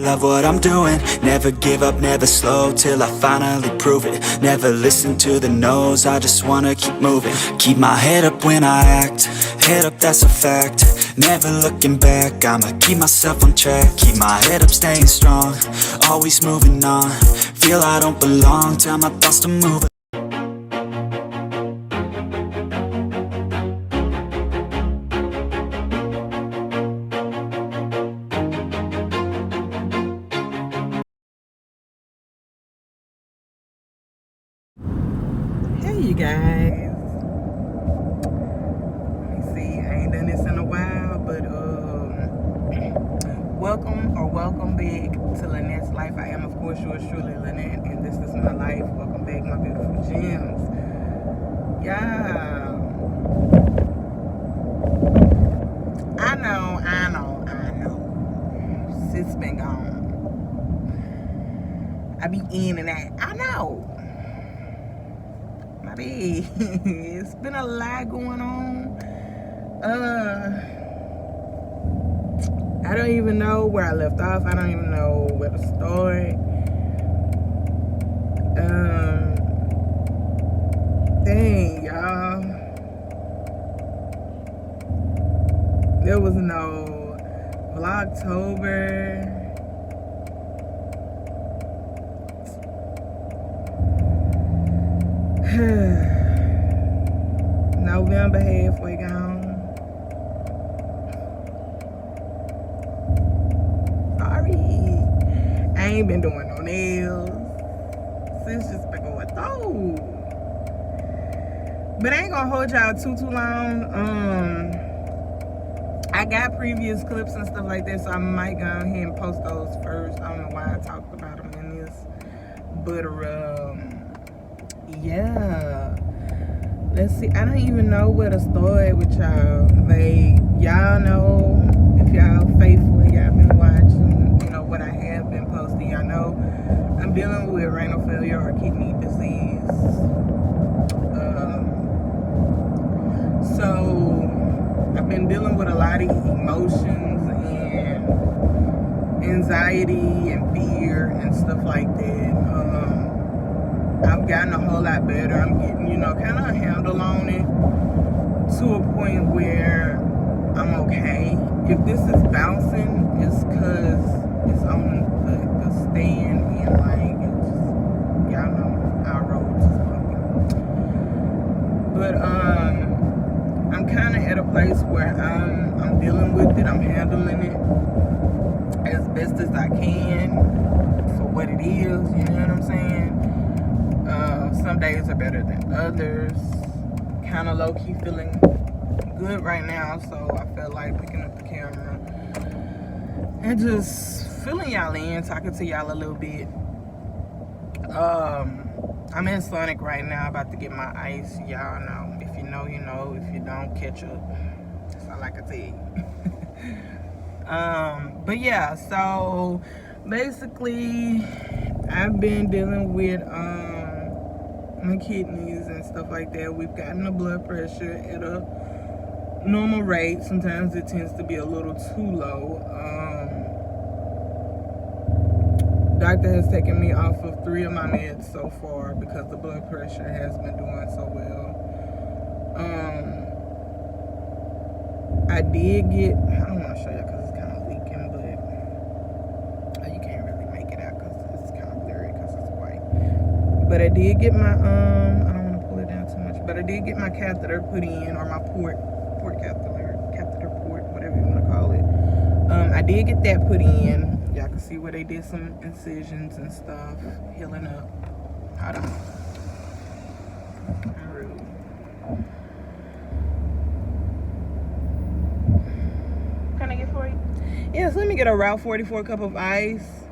love what I'm doing. Never give up, never slow, till I finally prove it. Never listen to the no's, I just wanna keep moving. Keep my head up when I act, head up, that's a fact. Never looking back, I'ma keep myself on track. Keep my head up, staying strong, always moving on. Feel I don't belong, tell my thoughts to move. Hey you guys, see, I ain't done this in a while, but welcome back to Lenettes Life. I am of course yours truly, Lynette, and this is my life. Welcome back, my beautiful gems. Yeah, I know sis been gone. I be in and out, I know. It's been a lot going on. I don't even know where I left off. I don't even know where to start. Dang, y'all. There was no Vlogtober. November halfway gone. Sorry, I ain't been doing no nails. Sis just been going through. But I ain't gonna hold y'all too long. I got previous clips and stuff like that, so I might go ahead and post those first. I don't know why I talked about them in this, but yeah. Let's see, I don't even know where to start with y'all. Like, y'all know, if y'all faithful and y'all been watching, you know, what I have been posting. Y'all know I'm dealing with renal failure or kidney disease. So, I've been dealing with a lot of emotions and anxiety and fear and stuff like that. I've gotten a whole lot better. I'm getting, you know, kind of a handle on it to a point where I'm okay. If this is bouncing, it's because it's on the stand and like, it's just, y'all know, our roads is bumpy. But I'm kind of at a place where I'm dealing with it. I'm handling it as best as I can for what it is. You know what I'm saying? Some days are better than others. Kind of low-key feeling good right now, so I felt like picking up the camera and just filling y'all in, talking to y'all a little bit. I'm in Sonic right now, about to get my ice. Y'all know. If you know, you know. If you don't, catch up. That's all I can tell you. But yeah, so basically I've been dealing with my kidneys and stuff like that. We've gotten the blood pressure at a normal rate. Sometimes it tends to be a little too low. Doctor has taken me off of 3 of my meds so far because the blood pressure has been doing so well. I did get, I don't want to show you because it's kind of leaking, but you can't really make it out because it's kind of blurry because it's white. But I did get my, I don't want to pull it down too much, but I did get my catheter put in, or my port catheter port, whatever you want to call it. I did get that put in. Y'all can see where they did some incisions and stuff, healing up. Hold on. Rude. Can I get for you? Yes, let me get a Route 44 cup of ice.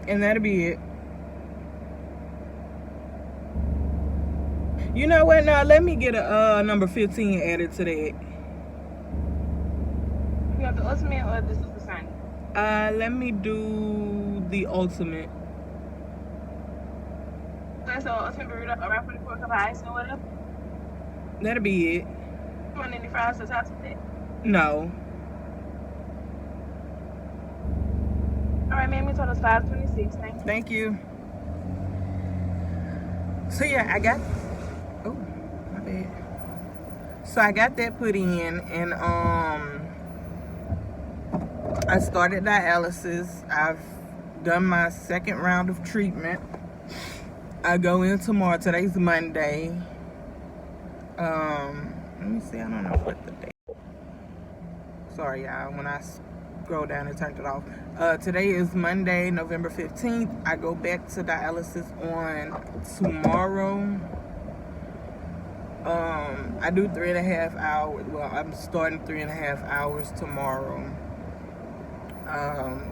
And that'll be it. You know what? Now let me get a number 15 added to that. You want the ultimate or the super sonic? Let me do the ultimate. So ultimate burrito around 44 cup of ice or whatever. That'll be it. You want any fries to top of it? No. right, ma'am. Your total is $526. Thank you. Thank you. So yeah, I got, oh, my bad. So I got that put in, and I started dialysis. I've done my second round of treatment. I go in tomorrow. Today's Monday. Let me see. I don't know what the day. Sorry, y'all. When I scroll down and turned it off. Today is Monday, November 15th. I go back to dialysis on tomorrow. I do 3.5 hours. Well, I'm starting 3.5 hours tomorrow.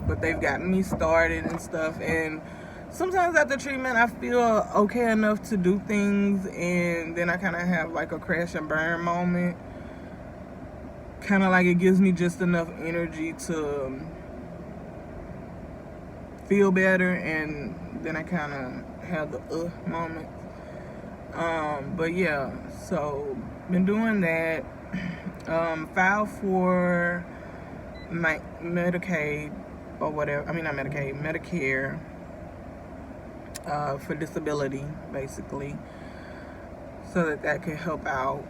But they've gotten me started and stuff, and sometimes after treatment I feel okay enough to do things, and then I kind of have like a crash and burn moment, kind of like it gives me just enough energy to feel better, and then I kind of have the moment. But yeah, so been doing that. Filed for my Medicaid or whatever. I mean, not Medicaid, Medicare, for disability, basically, so that could help out.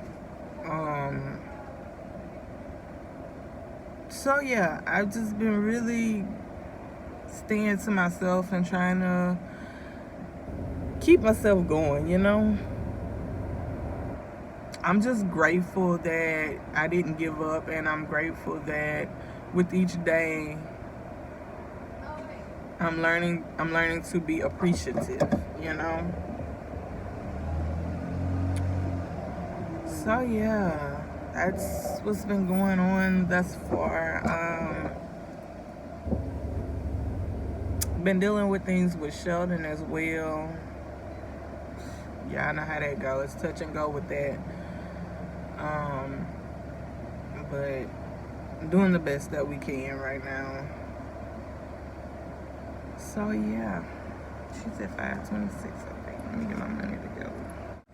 So yeah, I've just been really staying to myself and trying to keep myself going, you know. I'm just grateful that I didn't give up, and I'm grateful that with each day I'm learning to be appreciative, you know. So yeah, that's what's been going on thus far. Been dealing with things with Sheldon as well. Yeah, I know how that goes. It's touch and go with that. But doing the best that we can right now. So yeah, she's at 526, I think. Let me get my money together.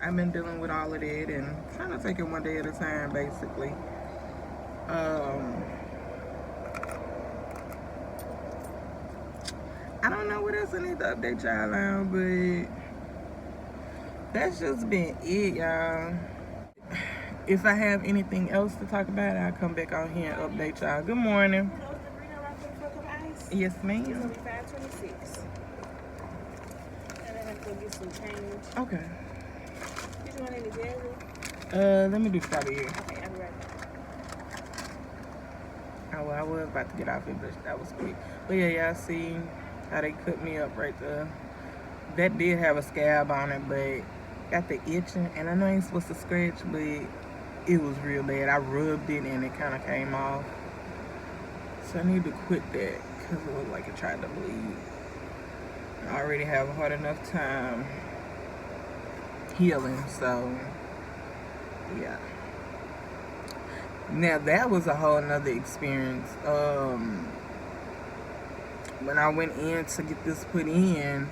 I've been dealing with all of that and trying to take it one day at a time, basically. I don't know what else I need to update y'all on, but that's just been it, y'all. If I have anything else to talk about, I'll come back on here and update y'all. Good morning. Hello, is the Renal right for the cup of ice? Yes, ma'am. It's gonna be $526. And I have to go get some change. Okay. Did you want any jelly? Let me do strawberry. Okay, I'll be right back. Oh, well, I was about to get off it, but that was quick. But yeah, y'all see how they cut me up right there. That did have a scab on it, but got the itching. And I know I ain't supposed to scratch, but it was real bad. I rubbed it and it kind of came off. So I need to quit that because it looked like it tried to bleed. I already have a hard enough time healing, so yeah. Now that was a whole nother experience. When I went in to get this put in,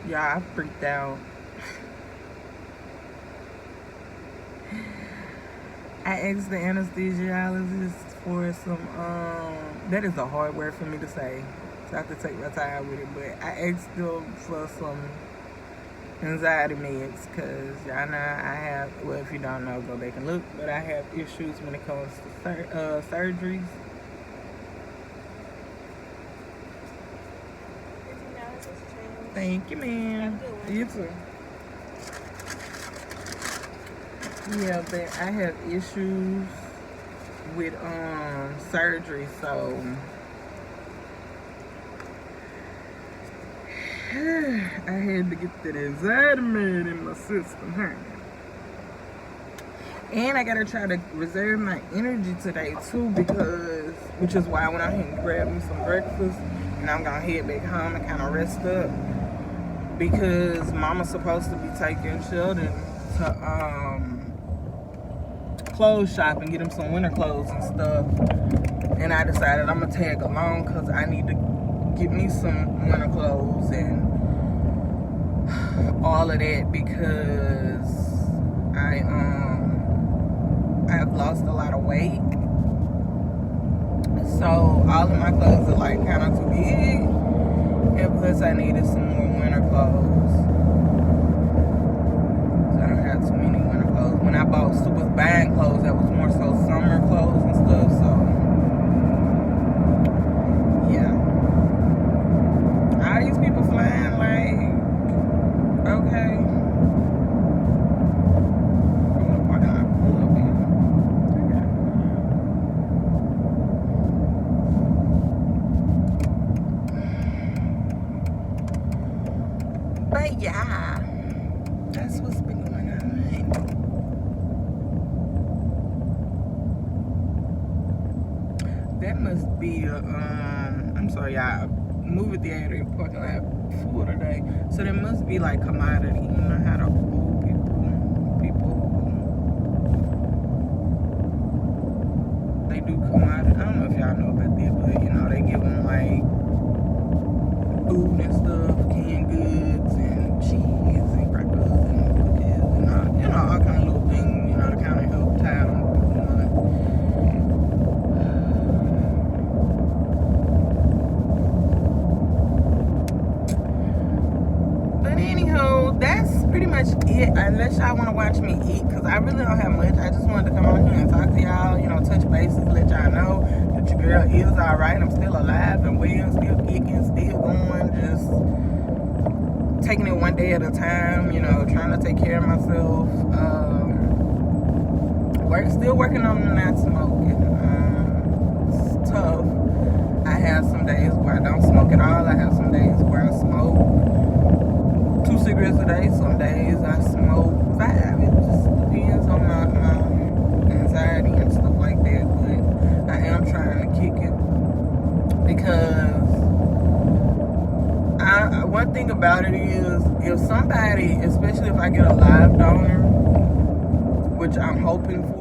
yeah, I freaked out. I asked the anesthesiologist for some, that is a hard word for me to say, so I have to take my time with it, but I asked them for some anxiety meds, because y'all know I have, well, if you don't know, go back and look, but I have issues when it comes to surgeries. Thank you, ma'am. You too. Yeah, but I have issues with surgery, so I had to get that anxiety med in my system, huh? And I gotta try to reserve my energy today too, because, which is why I went out here and grabbed me some breakfast, and I'm gonna head back home and kind of rest up, because Mama's supposed to be taking Sheldon to clothes shop and get him some winter clothes and stuff, and I decided I'm gonna tag along because I need to get me some winter clothes and all of that, because I've lost a lot of weight. So all of my clothes are like kind of too big, and plus I needed some more winter clothes. So I don't have too many winter clothes. When I was buying clothes, that was more so summer clothes and stuff. So yeah, all these people flying like okay. But yeah, that's what's been going on. That must be a, I'm sorry, y'all. Movie theater parking lot full today. So there must be like commodity. You know how the old people, they do commodity. I don't know if y'all know about that, but you know, they give them like food and stuff, canned goods and cheese and crackers and cookies and all, you know, all kind of little things, you know, to kind of help tide them through the month. But anyhow, that's pretty much it. Unless y'all want to watch me eat, because I really don't have much. I just wanted to come on here and talk to y'all, you know, touch bases, let y'all know that your girl is all right. I'm still alive and well, still kicking, still going, just taking it one day at a time, you know, trying to take care of myself. Still working on the not smoking. It's tough. I have some days where I don't smoke at all. I have some days where I smoke 2 cigarettes a day. Some days I smoke 5. It just depends on my anxiety and stuff like that. But I am trying to kick it because one thing about it is, if somebody, especially if I get a live donor, which I'm hoping for,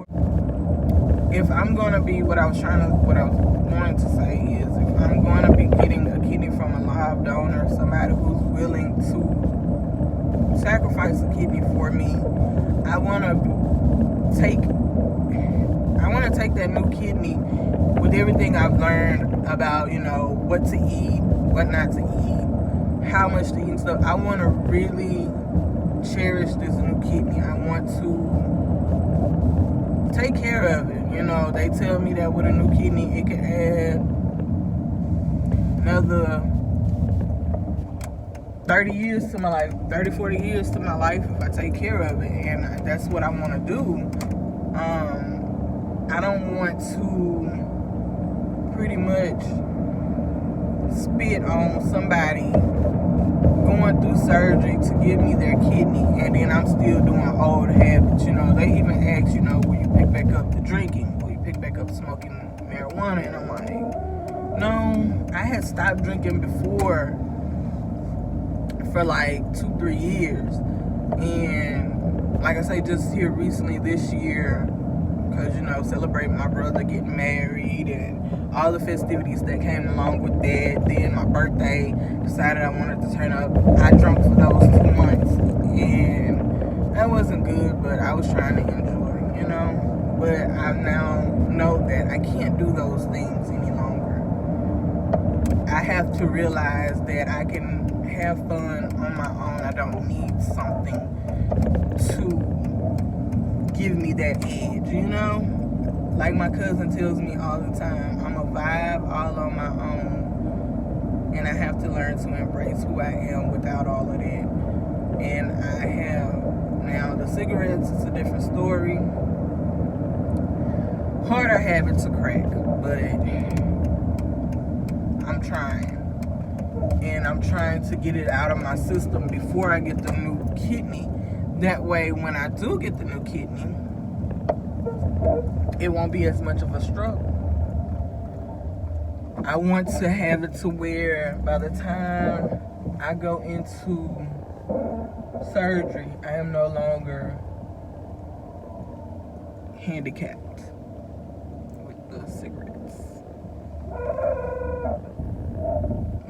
if I'm gonna be what I was wanting to say is, if I'm gonna be getting a kidney from a live donor, somebody who's willing to sacrifice a kidney for me, I wanna take that new kidney with everything I've learned about, you know, what to eat, what not to eat, how much to eat and stuff. I want to really cherish this new kidney. I want to take care of it. You know, they tell me that with a new kidney, it can add another 30 years to my life, 30, 40 years to my life if I take care of it. And that's what I want to do. I don't want to pretty much spit on somebody going through surgery to give me their kidney, and then I'm still doing old habits. You know, they even ask, you know, will you pick back up the drinking? Will you pick back up smoking marijuana? And I'm like, no, I had stopped drinking before for like 2-3 years. And like I say, just here recently this year, because, you know, celebrating my brother getting married and all the festivities that came along with that. Then my birthday, decided I wanted to turn up. I drank for those 2 months, and that wasn't good, but I was trying to enjoy, you know. But I now know that I can't do those things any longer. I have to realize that I can have fun on my own. I don't need something to give me that edge, you know? Like my cousin tells me all the time, I'm a vibe all on my own, and I have to learn to embrace who I am without all of that. And I have. Now, the cigarettes is a different story. Harder habit to crack, but I'm trying. And I'm trying to get it out of my system before I get the new kidney. That way, when I do get the new kidney, it won't be as much of a struggle. I want to have it to where by the time I go into surgery, I am no longer handicapped with the cigarettes.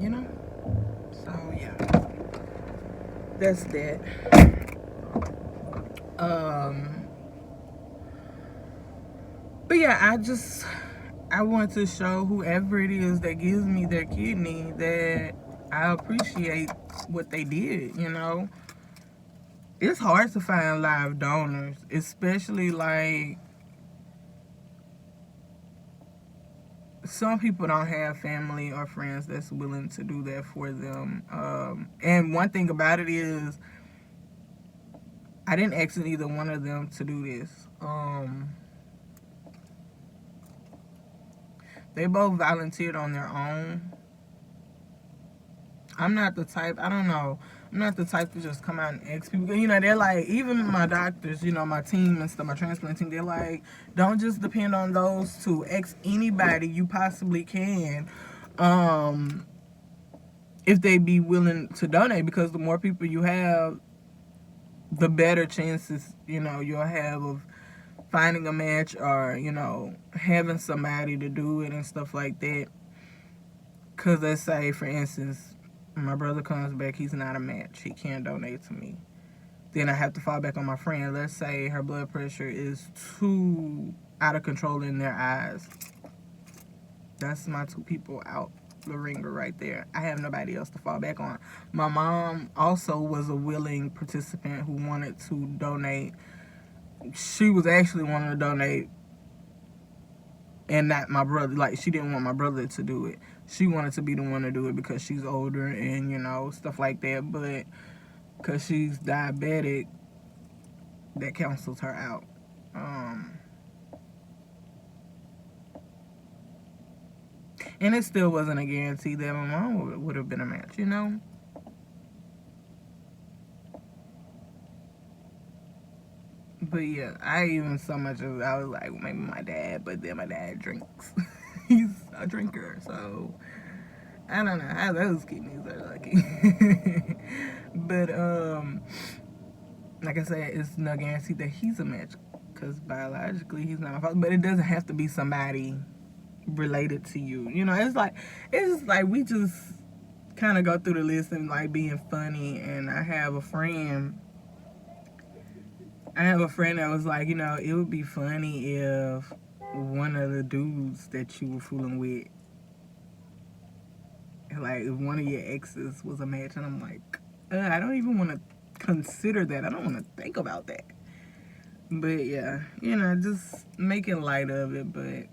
You know? So, yeah. That's that. But yeah, I want to show whoever it is that gives me their kidney that I appreciate what they did, you know. It's hard to find live donors, especially like some people don't have family or friends that's willing to do that for them. And one thing about it is, I didn't ask either one of them to do this. They both volunteered on their own. I'm not the type, I don't know, I'm not the type to just come out and ask people. You know, they're like, even my doctors, you know, my team and stuff, my transplant team, they're like, don't just depend on those two. Ask anybody you possibly can if they be willing to donate, because the more people you have, the better chances, you know, you'll have of finding a match or, you know, having somebody to do it and stuff like that. Because let's say, for instance, my brother comes back, he's not a match, he can't donate to me. Then I have to fall back on my friend. Let's say her blood pressure is too out of control in their eyes. That's my two people out the ringer right there. I have nobody else to fall back on. My mom also was a willing participant who wanted to donate. She was actually wanting to donate, and not my brother. Like, she didn't want my brother to do it. She wanted to be the one to do it because she's older and, you know, stuff like that. But because she's diabetic, that cancels her out. And it still wasn't a guarantee that my mom would have been a match, you know? But yeah, I even so much as I was like, maybe my dad, but then my dad drinks. He's a drinker, so I don't know how those kidneys are lucky. But like I said, it's no guarantee that he's a match, because biologically he's not my father. But it doesn't have to be somebody related to you. You know, it's just like we just kind of go through the list and like being funny. And I have a friend that was like, you know, it would be funny if one of the dudes that you were fooling with, like if one of your exes was a match. And I'm like, I don't even want to consider that. I don't want to think about that. But yeah, you know, just making light of it, but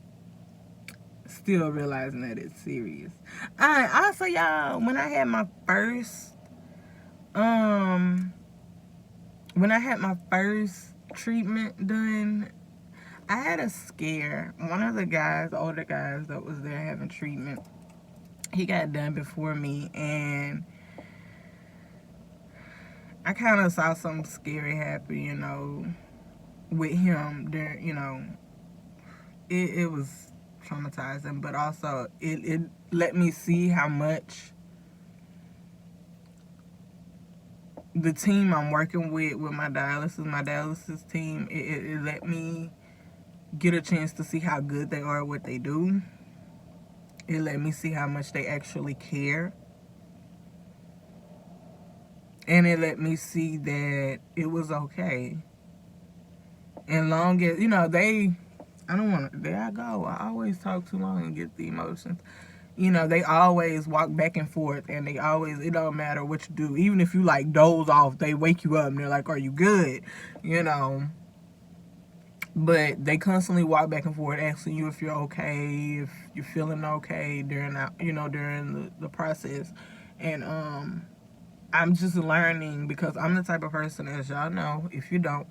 still realizing that it's serious. Also, y'all, when I had my first treatment done, I had a scare. One of the guys, the older guys that was there having treatment, he got done before me, and I kind of saw something scary happen, you know, with him there. You know, it was traumatizing, but also it let me see how much the team I'm working with my dialysis team, it let me get a chance to see how good they are at what they do. It let me see how much they actually care. And it let me see that it was okay. And long as, you know, there I go. I always talk too long and get the emotions. You know, they always walk back and forth, and it don't matter what you do. Even if you like doze off, they wake you up and they're like, are you good? You know, but they constantly walk back and forth asking you if you're okay, if you're feeling okay during the process. And I'm just learning, because I'm the type of person, as y'all know, if you don't,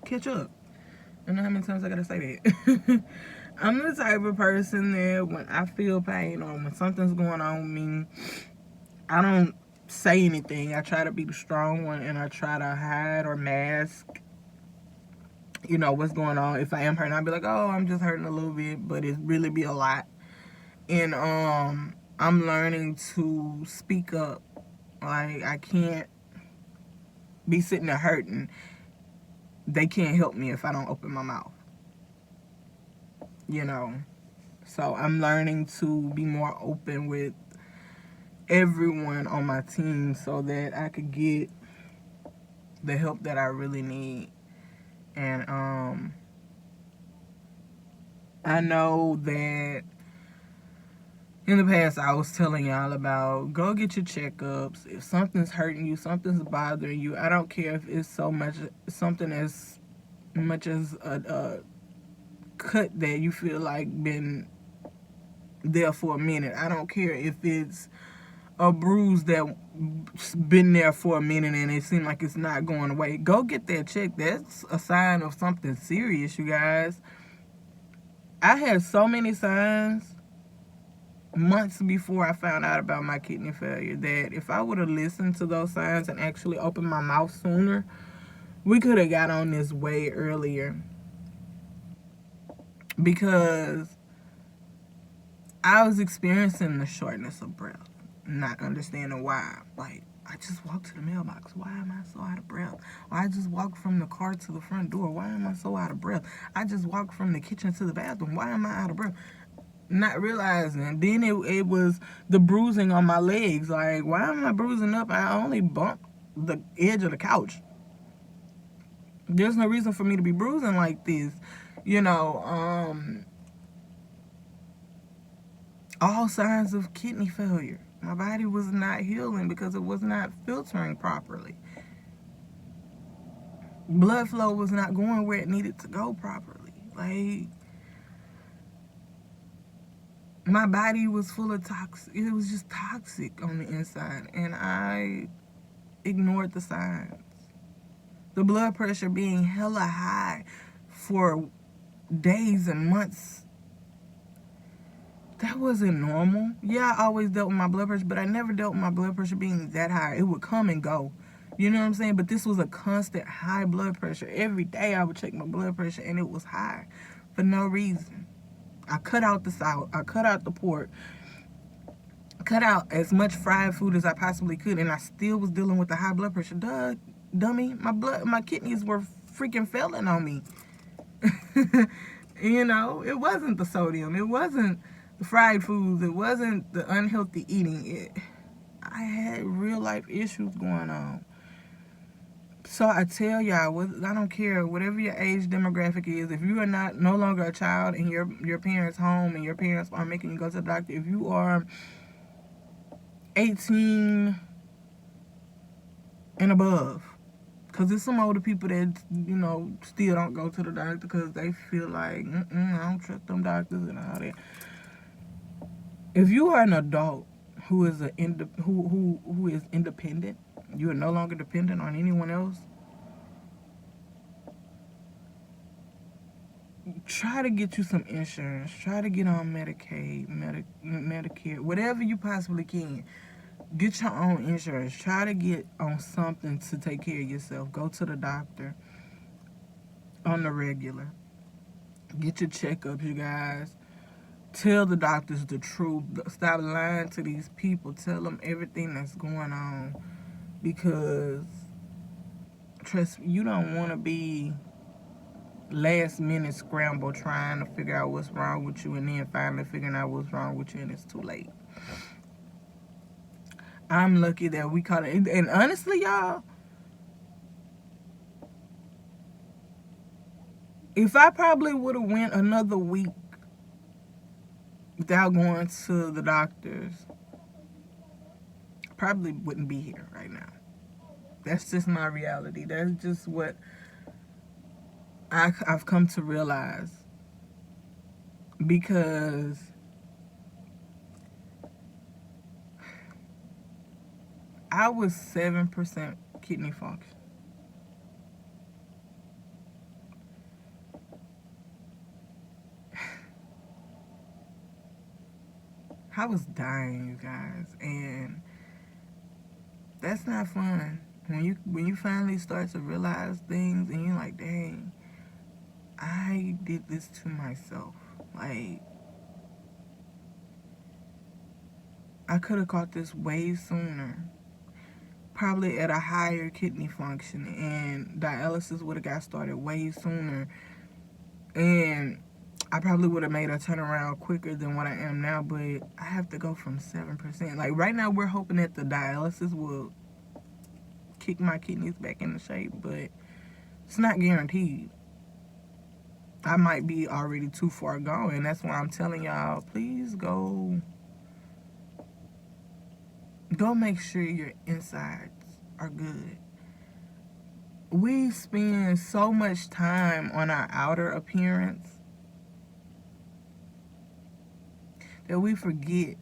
catch up. I don't know how many times I gotta say that. I'm the type of person that when I feel pain or when something's going on with me, I don't say anything. I try to be the strong one, and I try to hide or mask, you know, what's going on. If I am hurting, I'll be like, oh, I'm just hurting a little bit, but it really be a lot. And I'm learning to speak up. Like, I can't be sitting there hurting. They can't help me if I don't open my mouth. You know, so I'm learning to be more open with everyone on my team so that I could get the help that I really need. And I know that in the past I was telling y'all about go get your checkups. If something's hurting you, something's bothering you, I don't care if it's something as much as a cut that you feel like been there for a minute. I don't care if it's a bruise that's been there for a minute and it seems like it's not going away. Go get that checked. That's a sign of something serious, you guys. I had so many signs months before I found out about my kidney failure that if I would have listened to those signs and actually opened my mouth sooner, we could have got on this way earlier. Because I was experiencing the shortness of breath, not understanding why. Like, I just walked to the mailbox. Why am I so out of breath? Or I just walked from the car to the front door. Why am I so out of breath? I just walked from the kitchen to the bathroom. Why am I out of breath? Not realizing. Then it was the bruising on my legs. Like, why am I bruising up? I only bumped the edge of the couch. There's no reason for me to be bruising like this. You know, all signs of kidney failure. My body was not healing because it was not filtering properly. Blood flow was not going where it needed to go properly. Like, my body was full of toxic. It was just toxic on the inside, and I ignored the signs. The blood pressure being hella high for days and months. That wasn't normal. Yeah, I always dealt with my blood pressure, but I never dealt with my blood pressure being that high. It would come and go. You know what I'm saying? But this was a constant high blood pressure. Every day I would check my blood pressure, and it was high for no reason. I cut out the salt. I cut out the pork. Cut out as much fried food as I possibly could, and I still was dealing with the high blood pressure. Duh, dummy. My kidneys were freaking failing on me. You know, it wasn't the sodium. It wasn't the fried foods. It wasn't the unhealthy eating. I had real life issues going on. So I tell y'all, I don't care, whatever your age demographic is, if you are no longer a child in your parents' home and your parents are making you go to the doctor, if you are 18 and above, because there's some older people that, you know, still don't go to the doctor because they feel like, I don't trust them doctors and all that. If you are an adult who is who is independent, you are no longer dependent on anyone else, try to get you some insurance. Try to get on Medicaid, Medicare, whatever you possibly can. Get your own insurance. Try to get on something to take care of yourself. Go to the doctor on the regular. Get your checkups, you guys. Tell the doctors the truth. Stop lying to these people. Tell them everything that's going on. Because, trust me, you don't want to be last minute scramble trying to figure out what's wrong with you and then finally figuring out what's wrong with you and it's too late. I'm lucky that we caught it. And honestly, y'all, if I probably would have went another week without going to the doctors, I probably wouldn't be here right now. That's just my reality. That's just what I've come to realize. Because I was 7% kidney function. I was dying, you guys, and that's not fun. When you finally start to realize things and you're like, dang, I did this to myself. Like, I could have caught this way sooner. Probably at a higher kidney function, and dialysis would have got started way sooner. And I probably would have made a turnaround quicker than what I am now, but I have to go from 7%. Like, right now, we're hoping that the dialysis will kick my kidneys back into shape, but it's not guaranteed. I might be already too far gone, and that's why I'm telling y'all, please go make sure your insides are good. We spend so much time on our outer appearance that we forget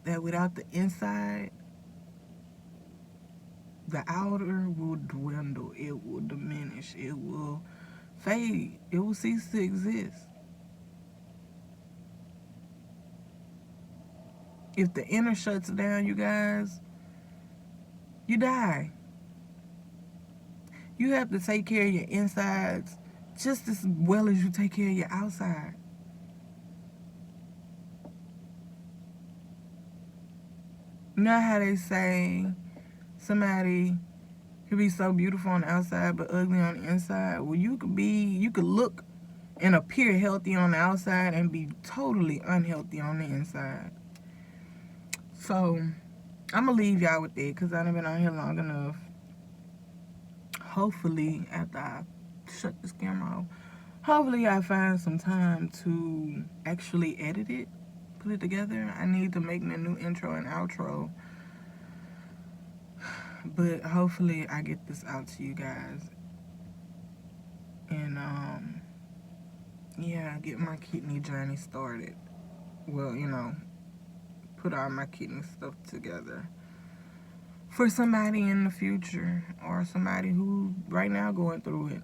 that without the inside, the outer will dwindle, it will diminish, it will fade, it will cease to exist. If the inner shuts down, you guys, you die. You have to take care of your insides just as well as you take care of your outside. You know how they say somebody could be so beautiful on the outside but ugly on the inside? Well, you could look and appear healthy on the outside and be totally unhealthy on the inside. So, I'm going to leave y'all with that because I done been on here long enough. Hopefully, after I shut this camera off, hopefully I find some time to actually edit it, put it together. I need to make me a new intro and outro. But hopefully I get this out to you guys. And, yeah, get my kidney journey started. Well, put all my kidney stuff together for somebody in the future or somebody who right now going through it.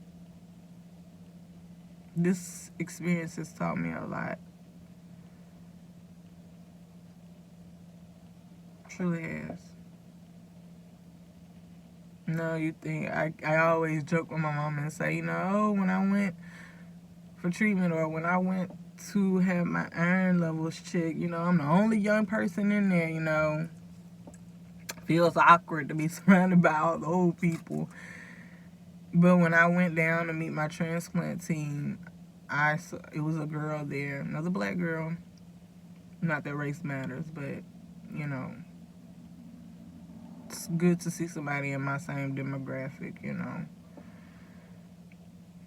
This experience has taught me a lot. Truly has. No, you think I always joke with my mom and say, when I went for treatment or when I went to have my iron levels checked, I'm the only young person in there, Feels awkward to be surrounded by all the old people. But when I went down to meet my transplant team, it was a girl there, another black girl. Not that race matters, but, it's good to see somebody in my same demographic,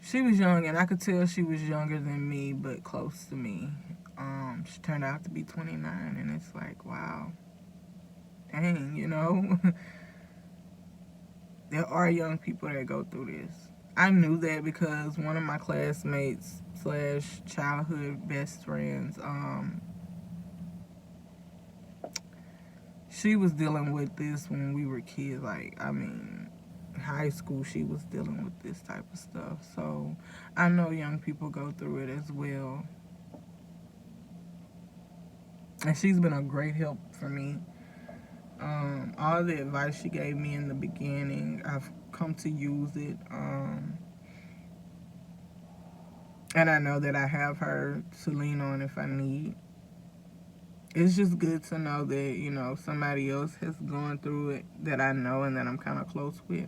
She was young, and I could tell she was younger than me, but close to me. She turned out to be 29, and it's like, wow. Dang, there are young people that go through this. I knew that because one of my classmates / childhood best friends, she was dealing with this when we were kids. High school, she was dealing with this type of stuff. So I know young people go through it as well. And she's been a great help for me. All the advice she gave me in the beginning, I've come to use it. And I know that I have her to lean on if I need. It's just good to know that, somebody else has gone through it that I know and that I'm kind of close with.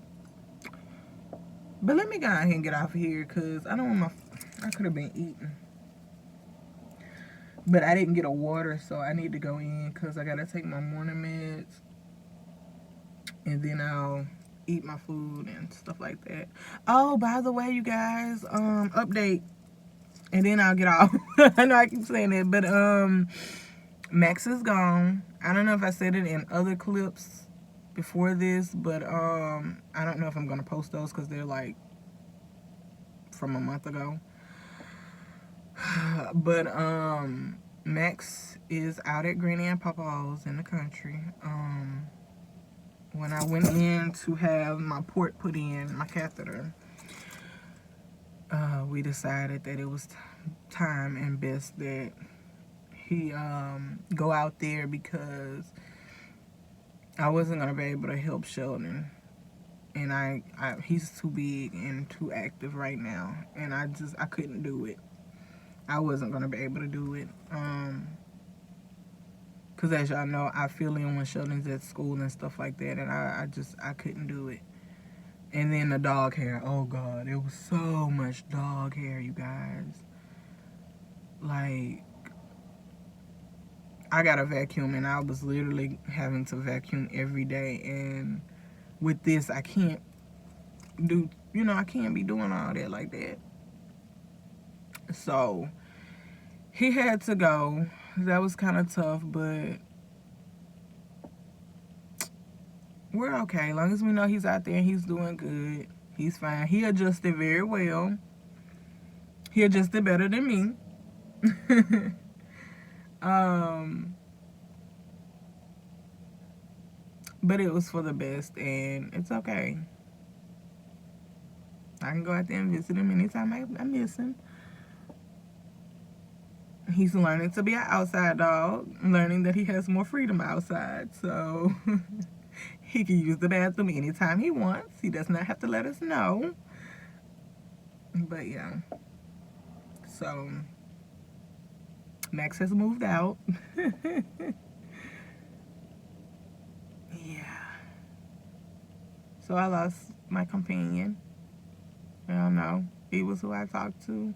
But let me go ahead and get off of here because I don't want I could have been eating. But I didn't get a water, so I need to go in because I got to take my morning meds. And then I'll eat my food and stuff like that. Oh, by the way, you guys, update. And then I'll get off. I know I keep saying that, but Max is gone. I don't know if I said it in other clips before this, but I don't know if I'm gonna post those because they're like from a month ago. But Max is out at Granny and Papa's in the country. When I went in to have my port put in, my catheter, we decided that it was time and best that he go out there because I wasn't going to be able to help Sheldon. And he's too big and too active right now. And I couldn't do it. I wasn't going to be able to do it. Because as y'all know, I fill in when Sheldon's at school and stuff like that. And I couldn't do it. And then the dog hair. Oh, God. It was so much dog hair, you guys. Like, I got a vacuum, and I was literally having to vacuum every day. And with this, I can't do, I can't be doing all that like that. So he had to go. That was kind of tough, but we're okay. As long as we know he's out there and he's doing good, he's fine. He adjusted very well. He adjusted better than me. But it was for the best, and it's okay. I can go out there and visit him anytime I miss him. He's learning to be an outside dog, learning that he has more freedom outside, so he can use the bathroom anytime he wants. He does not have to let us know. But yeah. So Max has moved out. Yeah. So I lost my companion. I don't know. He was who I talked to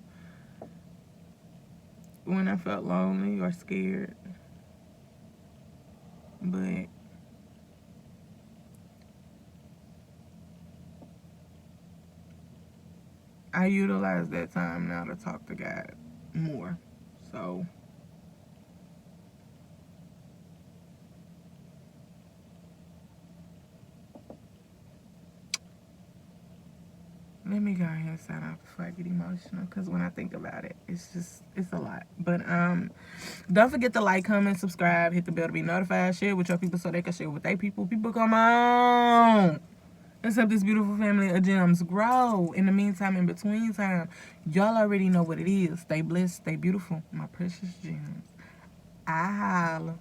when I felt lonely or scared. But I utilize that time now to talk to God more. So let me go ahead and sign off before I get emotional, because when I think about it, it's a lot. But don't forget to like, comment, subscribe, hit the bell to be notified, share with your people so they can share with their people. People, come on. Let's help this beautiful family of gems grow. In the meantime, in between time, y'all already know what it is. Stay blessed, stay beautiful, my precious gems. I holla.